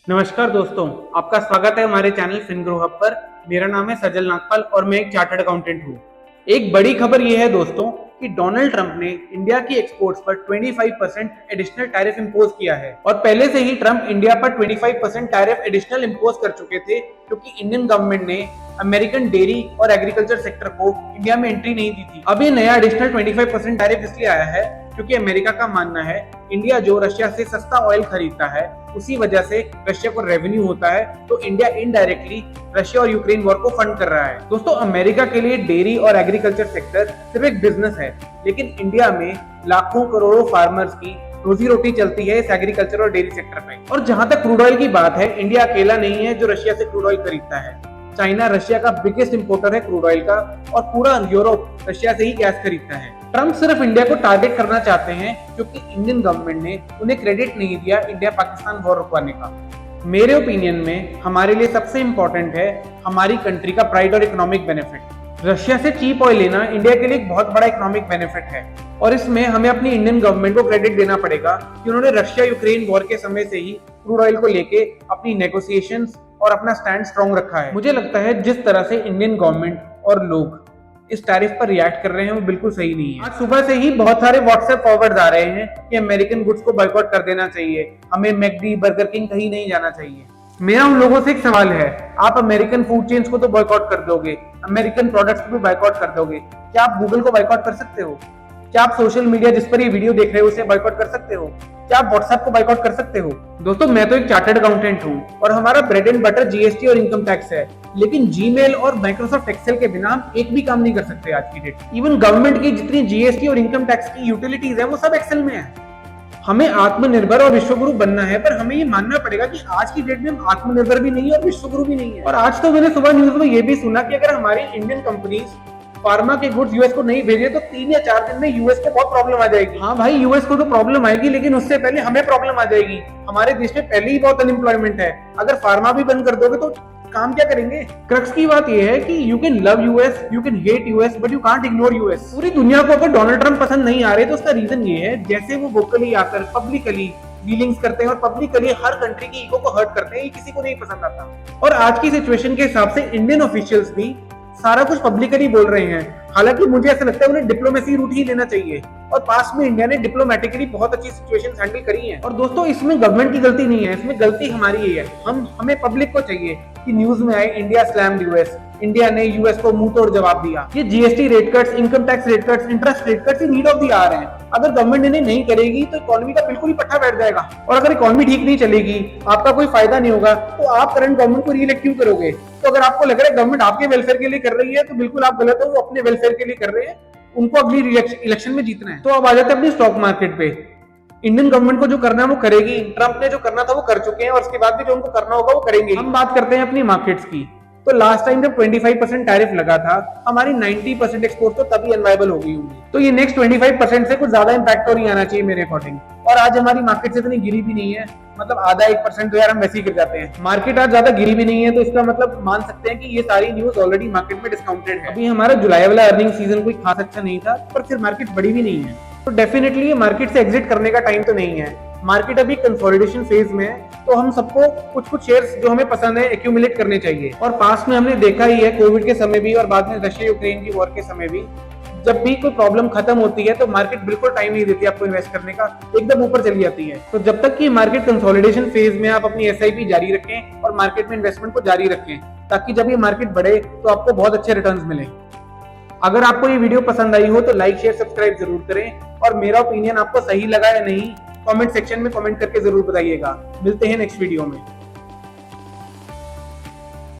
नमस्कार दोस्तों, आपका स्वागत है हमारे चैनल फिनग्रो हब पर। मेरा नाम है सजल नागपाल और मैं एक चार्टर्ड अकाउंटेंट हूँ। एक बड़ी खबर यह है दोस्तों कि डोनाल्ड ट्रंप ने इंडिया की एक्सपोर्ट्स पर 25% एडिशनल टैरिफ इंपोज किया है। और पहले से ही ट्रंप इंडिया पर 25% टैरिफ एडिशनल इंपोज कर चुके थे, क्योंकि इंडियन गवर्नमेंट ने अमेरिकन डेयरी और एग्रीकल्चर सेक्टर को इंडिया में एंट्री नहीं दी थी। अब ये नया एडिशनल 25% टैरिफ इसलिए आया है क्योंकि अमेरिका का मानना है इंडिया जो रशिया से सस्ता ऑयल खरीदता है, उसी वजह से रशिया को रेवेन्यू होता है, तो इंडिया इनडायरेक्टली रशिया और यूक्रेन वॉर को फंड कर रहा है। दोस्तों, अमेरिका के लिए डेयरी और एग्रीकल्चर सेक्टर सिर्फ एक बिजनेस है, लेकिन इंडिया में लाखों करोड़ों फार्मर्स की रोजी रोटी चलती है इस एग्रीकल्चर और डेयरी सेक्टर पे। और जहां तक क्रूड ऑयल की बात है, इंडिया अकेला नहीं है जो रशिया से क्रूड ऑयल खरीदता है। चाइना रशिया का बिगेस्ट इंपोर्टर है क्रूड ऑयल का, और पूरा यूरोप रशिया से ही गैस खरीदता है। ट्रंप सिर्फ इंडिया को टारगेट करना चाहते हैं क्योंकि इंडियन गवर्नमेंट ने उन्हें क्रेडिट नहीं दिया इंडिया पाकिस्तान वॉर रुकवाने का। मेरे ओपिनियन में हमारे लिए सबसे इंपॉर्टेंट है हमारी कंट्री का प्राइड और इकोनॉमिक बेनिफिट। रशिया से चीप ऑयल लेना इंडिया के लिए एक बहुत बड़ा इकोनॉमिक बेनिफिट है, और इसमें हमें अपनी इंडियन गवर्नमेंट को क्रेडिट देना पड़ेगा कि उन्होंने रशिया यूक्रेन वॉर के समय से ही क्रूड ऑयल को लेके अपनी नेगोशिएशंस और अपना स्टैंड स्ट्रॉन्ग रखा है। मुझे लगता है जिस तरह से इंडियन गवर्नमेंट और लोग इस टैरिफ पर रिएक्ट कर रहे हैं वो बिल्कुल सही नहीं है। आज सुबह से ही बहुत सारे व्हाट्सएप फॉरवर्ड आ रहे हैं कि अमेरिकन गुड्स को बॉयकॉट कर देना चाहिए, हमें मैकडी बर्गर किंग कहीं नहीं जाना चाहिए। मेरा उन लोगों से एक सवाल है, आप अमेरिकन फूड चेन्स को तो बॉयकॉट कर दोगे, अमेरिकन प्रोडक्ट्स को भी बॉयकॉट कर दोगे, क्या आप गूगल को बॉयकॉट कर सकते हो? क्या आप सोशल मीडिया जिस पर ये वीडियो देख रहे हो उसे बॉयकॉट कर सकते हो? क्या आप व्हाट्सएप को बॉयकॉट कर सकते हो? दोस्तों, मैं तो एक चार्टर्ड अकाउंटेंट हूँ और हमारा ब्रेड एंड बटर जीएसटी और इनकम टैक्स है, लेकिन जीमेल और माइक्रोसॉफ्ट एक्सेल के बिना हम एक भी काम नहीं कर सकते आज की डेट। इवन गवर्नमेंट की जितनी जीएसटी और इनकम टैक्स की यूटिलिटीज है वो सब एक्सेल में है। हमें आत्मनिर्भर और विश्वगुरु बनना है, पर हमें ये मानना पड़ेगा कि आज की डेट में हम आत्मनिर्भर भी नहीं है और विश्वगुरु भी नहीं है। और आज तो मैंने सुबह न्यूज में ये भी सुना कि अगर हमारी इंडियन कंपनीज फार्मा के गुड्स यूएस को नहीं भेजे तो 3 या 4 दिन में यूएस को बहुत प्रॉब्लम आ जाएगी। हाँ भाई, यूएस को तो प्रॉब्लम आएगी, लेकिन उससे पहले हमें प्रॉब्लम आ जाएगी। हमारे देश में पहले ही बहुत अनएम्प्लॉयमेंट है, अगर फार्मा भी बंद कर दोगे तो काम क्या करेंगे? क्रक्स की बात यह है कि you can love US, you can hate US, but you can't ignore US. पूरी दुनिया को अगर डोनाल्ड ट्रंप पसंद नहीं आ रहे तो उसका रीजन ये है, जैसे वो वोकली आकर पब्लिकली डीलिंग्स करते हैं और पब्लिकली हर कंट्री की ईगो को हर्ट करते हैं, ये किसी को नहीं पसंद आता। और आज की सिचुएशन के हिसाब से इंडियन ऑफिशियल्स भी सारा कुछ पब्लिकली बोल रहे हैं। हालांकि मुझे ऐसा लगता है उन्हें डिप्लोमेसी रूट ही लेना चाहिए, और पास में इंडिया ने डिप्लोमेटिकली बहुत अच्छी सिचुएशंस हैंडल करी हैं। और दोस्तों, इसमें गवर्नमेंट की गलती नहीं है, इसमें गलती हमारी ही है। हमें पब्लिक को चाहिए कि न्यूज में आए इंडिया स्लैम्ड यूएस, इंडिया ने यूएस को मुंह तोड़ जवाब दिया। ये GST rate cuts, income tax rate cuts, interest rate cuts need of the hour हैं। अगर गवर्नमेंट इन्हें नहीं करेगी तो इकोनॉमी का बिल्कुल ही पट्टा बैठ जाएगा, और अगर इकोनॉमी ठीक नहीं चलेगी, आपका कोई फायदा नहीं होगा, तो आप करंट गवर्नमेंट को रीइलेक्ट क्यों करोगे? तो अगर आपको लग रहा है गवर्नमेंट आपके वेलफेयर के लिए कर रही है तो बिल्कुल आप गलत हो, वो अपने वेलफेयर के लिए कर रहे हैं, उनको अगली इलेक्शन में जीतना है। तो अब आ जाते हैं अपनी स्टॉक मार्केट पे। इंडियन गवर्नमेंट को जो करना है वो करेगी, ट्रंप ने जो करना था वो कर चुके हैं, और उसके बाद भी जो उनको करना होगा वो करेंगे। हम बात करते हैं अपनी मार्केट्स की। तो लास्ट टाइम जब 25% टैरिफ लगा था, हमारी 90% एक्सपोर्ट तो तभी अनवाइबल हो गई होंगी। तो ये नेक्स्ट 25% से कुछ ज्यादा इंपैक्ट तो नहीं आना चाहिए मेरे अकॉर्डिंग। और आज हमारी मार्केट से इतनी गिरी भी नहीं है, मतलब आधा 1% तो यार हम वैसे ही गिर जाते हैं। मार्केट आज ज्यादा गिरी भी नहीं है, तो इसका मतलब मान सकते हैं कि ये सारी न्यूज ऑलरेडी मार्केट में डिस्काउंटेड है। अभी हमारा जुलाई वाला अर्निंग सीजन कोई खास अच्छा नहीं था, पर फिर मार्केट बढ़ी भी नहीं है, तो डेफिनेटली ये मार्केट से एग्जिट करने का टाइम तो नहीं है। मार्केट अभी कंसोलिडेशन फेज में है, तो हम सबको कुछ कुछ शेयर्स जो हमें पसंद है एक्यूमुलेट करने चाहिए। और पास में हमने देखा ही है, कोविड के समय भी और बाद में रशिया यूक्रेन की वॉर के समय भी, जब भी कोई प्रॉब्लम खत्म होती है तो मार्केट बिल्कुल टाइम नहीं देती आपको इन्वेस्ट करने का, एकदम ऊपर चली जाती है। तो जब तक कि मार्केट कंसोलिडेशन फेज में आप अपनी एसआईपी जारी रखें और मार्केट में इन्वेस्टमेंट को जारी रखें, ताकि जब ये मार्केट बढ़े तो आपको बहुत अच्छे रिटर्न्स मिले। अगर आपको ये वीडियो पसंद आई हो तो लाइक शेयर सब्सक्राइब जरूर करें, और मेरा ओपिनियन आपको सही लगा या नहीं कमेंट सेक्शन में कमेंट करके जरूर बताइएगा। मिलते हैं नेक्स्ट वीडियो में।